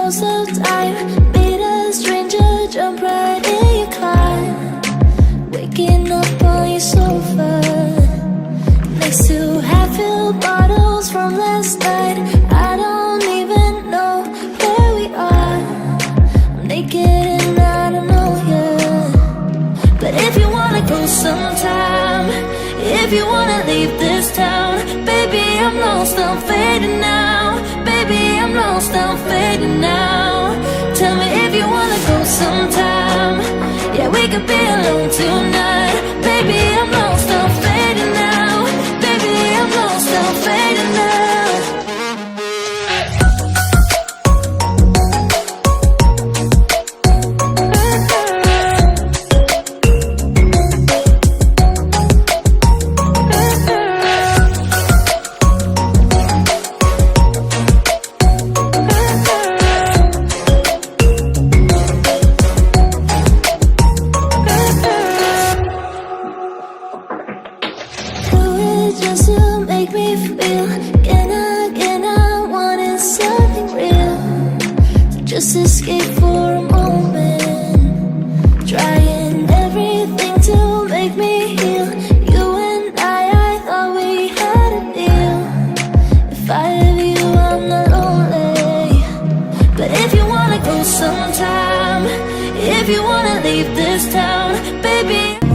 most of the time. Meet a stranger, jump right in your car, waking up on your sofa next to half-filled bottles from last night. I don't even know where we are. I'm naked and I don't know yet. But if you wanna go sometime, if you wanna leave this town, baby, I'm lost, I'm fading now. Baby, I'm lost, I'm fading now. Tell me if you wanna go sometime. Yeah, we could be alone tonight. Baby, I'm lost, I'm fading now. Baby, I'm lost, I'm fading now. Just to make me feel again, I wanted something real. So just escape for a moment, trying everything to make me heal. You and I thought we had a deal. If I have you, I'm not lonely. But if you wanna go sometime, if you wanna leave this town, baby.